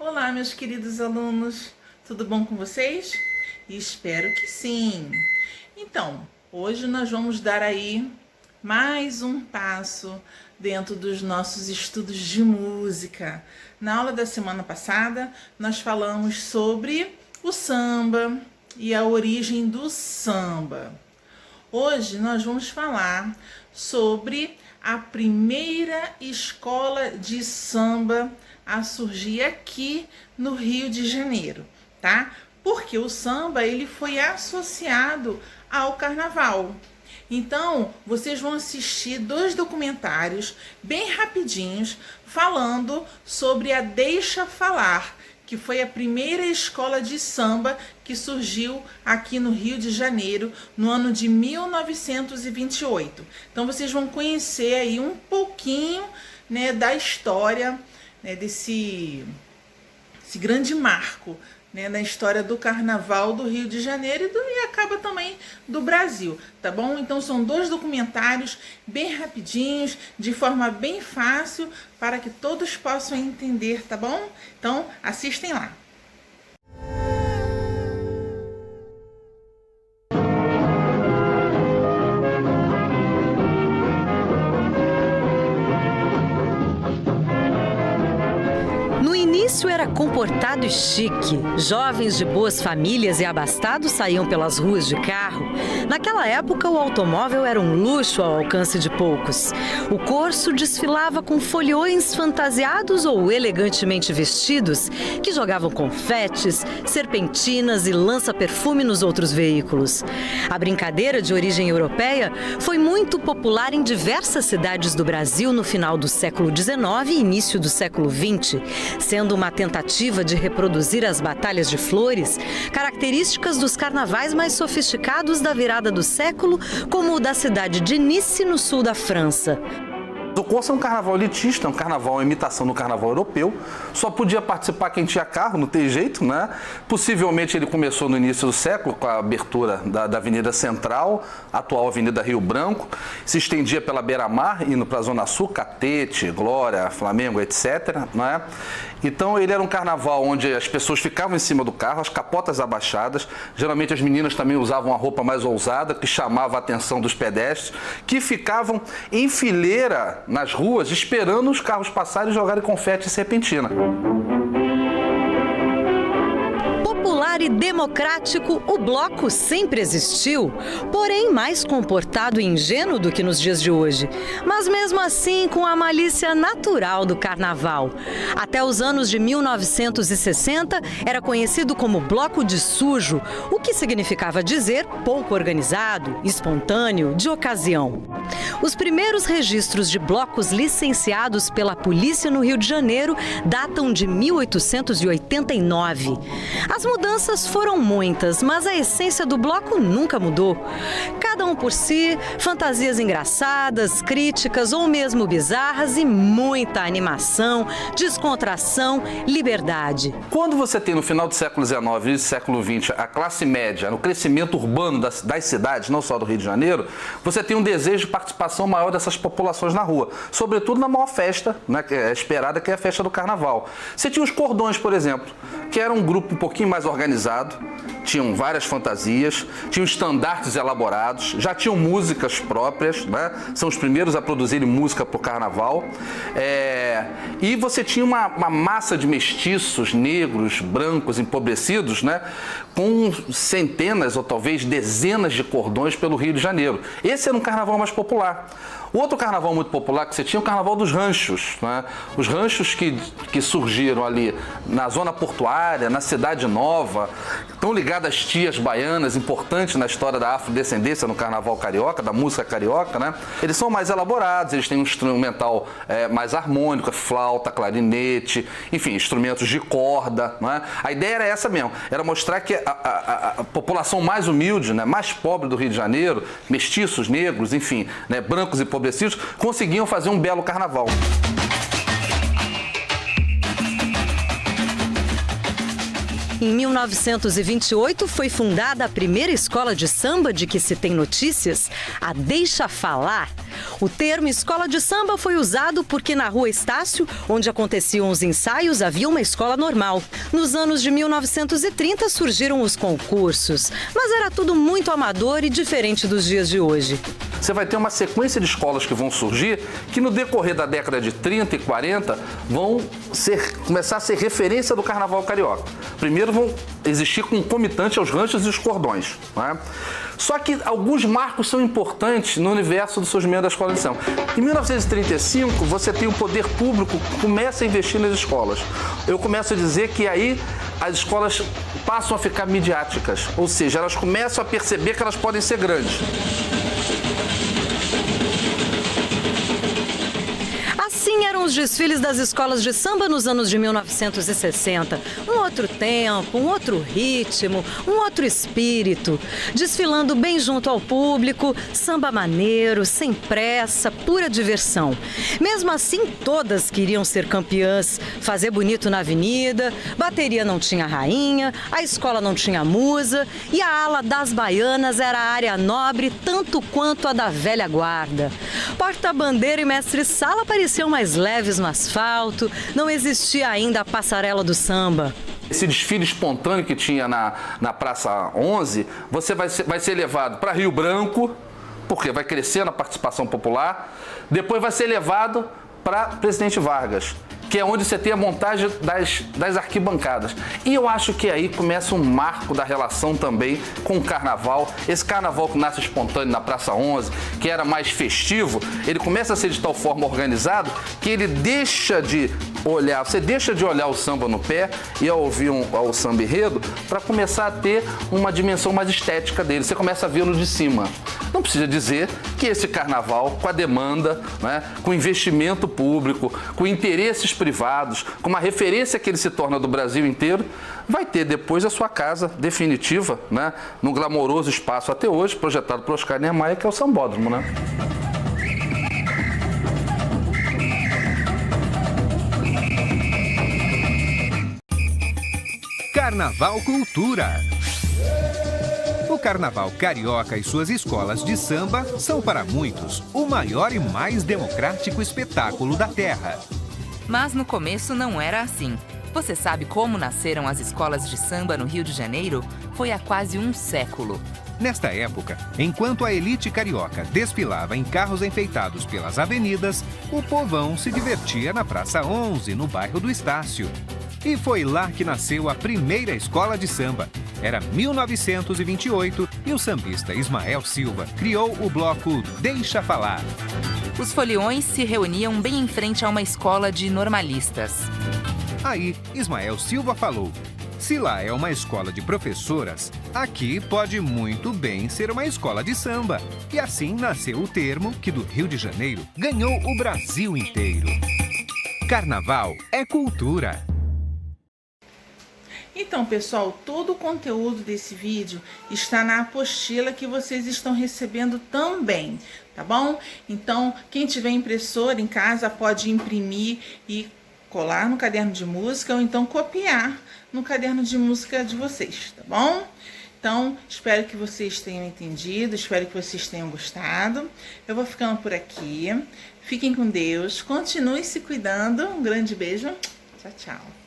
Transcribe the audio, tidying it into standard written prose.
Olá, meus queridos alunos, tudo bom com vocês? Espero que sim! Então, hoje nós vamos dar aí mais um passo dentro dos nossos estudos de música. Na aula da semana passada, nós falamos sobre o samba e a origem do samba. Hoje nós vamos falar sobre a primeira escola de samba a surgir aqui no Rio de Janeiro, tá? Porque o samba ele foi associado ao carnaval. Então, vocês vão assistir 2 documentários bem rapidinhos falando sobre a Deixa Falar, que foi a primeira escola de samba que surgiu aqui no Rio de Janeiro no ano de 1928. Então vocês vão conhecer aí um pouquinho, né, da história, né, desse grande marco, né, na história do Carnaval do Rio de Janeiro e acaba também do Brasil, tá bom? Então são 2 documentários bem rapidinhos, de forma bem fácil, para que todos possam entender, tá bom? Então assistem lá. Isso era comportado e chique. Jovens de boas famílias e abastados saíam pelas ruas de carro. Naquela época, o automóvel era um luxo ao alcance de poucos. O corso desfilava com foliões fantasiados ou elegantemente vestidos, que jogavam confetes, serpentinas e lança-perfume nos outros veículos. A brincadeira, de origem europeia, foi muito popular em diversas cidades do Brasil no final do século XIX e início do século XX, sendo uma tentativa de reproduzir as batalhas de flores, características dos carnavais mais sofisticados da virada do século, como o da cidade de Nice, no sul da França. O corso é um carnaval elitista, uma imitação do carnaval europeu. Só podia participar quem tinha carro, não tem jeito, né? Possivelmente ele começou no início do século, com a abertura da Avenida Central, atual Avenida Rio Branco. Se estendia pela Beira-Mar, indo para a Zona Sul, Catete, Glória, Flamengo, etc. Né? Então ele era um carnaval onde as pessoas ficavam em cima do carro, as capotas abaixadas. Geralmente as meninas também usavam uma roupa mais ousada, que chamava a atenção dos pedestres, que ficavam em fileira nas ruas, esperando os carros passarem e jogarem confete e serpentina. Popular e democrático, o bloco sempre existiu, porém mais comportado e ingênuo do que nos dias de hoje, mas mesmo assim com a malícia natural do carnaval. Até os anos de 1960 era conhecido como bloco de sujo, o que significava dizer pouco organizado, espontâneo, de ocasião. Os primeiros registros de blocos licenciados pela polícia no Rio de Janeiro datam de 1889. As mudanças foram muitas, mas a essência do bloco nunca mudou. Cada um por si, fantasias engraçadas, críticas ou mesmo bizarras e muita animação, descontração, liberdade. Quando você tem no final do século XIX e século XX a classe média, no crescimento urbano das cidades, não só do Rio de Janeiro, você tem um desejo de participação maior dessas populações na rua, sobretudo na maior festa, né, que é esperada, que é a festa do Carnaval. Você tinha os cordões, por exemplo, que era um grupo um pouquinho mais organizado, tinham várias fantasias, tinham estandartes elaborados, já tinham músicas próprias, né? São os primeiros a produzirem música para o carnaval. E você tinha uma massa de mestiços, negros, brancos, empobrecidos, né? Com centenas ou talvez dezenas de cordões pelo Rio de Janeiro. Esse era um carnaval mais popular. O outro carnaval muito popular que você tinha é o carnaval dos ranchos, né? Os ranchos que surgiram ali na zona portuária, na Cidade Nova, estão ligados às tias baianas, importantes na história da afrodescendência no carnaval carioca, da música carioca, né? Eles são mais elaborados, eles têm um instrumental mais harmônico, flauta, clarinete, enfim, instrumentos de corda, né? A ideia era essa mesmo, era mostrar que a população mais humilde, né, mais pobre do Rio de Janeiro, mestiços, negros, enfim, né, brancos e empobrecidos, conseguiam fazer um belo carnaval. Em 1928 foi fundada a primeira escola de samba de que se tem notícias, a Deixa Falar. O termo escola de samba foi usado porque na Rua Estácio, onde aconteciam os ensaios, havia uma escola normal. Nos anos de 1930 surgiram os concursos, mas era tudo muito amador e diferente dos dias de hoje. Você vai ter uma sequência de escolas que vão surgir que no decorrer da década de 30 e 40 vão começar a ser referência do carnaval carioca. Primeiro vão existir concomitante aos ranchos e os cordões, né? Só que alguns marcos são importantes no universo do surgimento da escola de samba. Em 1935, você tem o poder público que começa a investir nas escolas. Eu começo a dizer que aí as escolas passam a ficar midiáticas, ou seja, elas começam a perceber que elas podem ser grandes. Assim eram os desfiles das escolas de samba nos anos de 1960. Um outro tempo, um outro ritmo, um outro espírito. Desfilando bem junto ao público, samba maneiro, sem pressa, pura diversão. Mesmo assim, todas queriam ser campeãs, fazer bonito na avenida, bateria não tinha rainha, a escola não tinha musa e a ala das baianas era a área nobre tanto quanto a da velha guarda. Porta-bandeira e mestre-sala pareciam mais leves no asfalto, não existia ainda a passarela do samba. Esse desfile espontâneo que tinha na Praça 11, você vai ser levado para Rio Branco, porque vai crescendo a participação popular, depois vai ser levado para Presidente Vargas, que é onde você tem a montagem das arquibancadas. E eu acho que aí começa um marco da relação também com o carnaval. Esse carnaval que nasce espontâneo na Praça 11, que era mais festivo, ele começa a ser de tal forma organizado que ele deixa de olhar, você deixa de olhar o samba no pé e a ouvir o samba enredo para começar a ter uma dimensão mais estética dele. Você começa a vê-lo de cima. Não precisa dizer que esse carnaval, com a demanda, né, com o investimento público, com interesses privados, com uma referência que ele se torna do Brasil inteiro, vai ter depois a sua casa definitiva, né, num glamouroso espaço até hoje, projetado por Oscar Niemeyer, que é o Sambódromo, né? Carnaval Cultura. O Carnaval Carioca e suas escolas de samba são para muitos o maior e mais democrático espetáculo da Terra. Mas no começo não era assim. Você sabe como nasceram as escolas de samba no Rio de Janeiro? Foi há quase um século. Nesta época, enquanto a elite carioca desfilava em carros enfeitados pelas avenidas, o povão se divertia na Praça 11, no bairro do Estácio. E foi lá que nasceu a primeira escola de samba. Era 1928 e o sambista Ismael Silva criou o bloco Deixa Falar. Os foliões se reuniam bem em frente a uma escola de normalistas. Aí, Ismael Silva falou: se lá é uma escola de professoras, aqui pode muito bem ser uma escola de samba. E assim nasceu o termo que do Rio de Janeiro ganhou o Brasil inteiro. Carnaval é cultura. Então, pessoal, todo o conteúdo desse vídeo está na apostila que vocês estão recebendo também, tá bom? Então, quem tiver impressora em casa pode imprimir e colar no caderno de música ou então copiar no caderno de música de vocês, tá bom? Então, espero que vocês tenham entendido, espero que vocês tenham gostado. Eu vou ficando por aqui. Fiquem com Deus, continuem se cuidando. Um grande beijo. Tchau, tchau.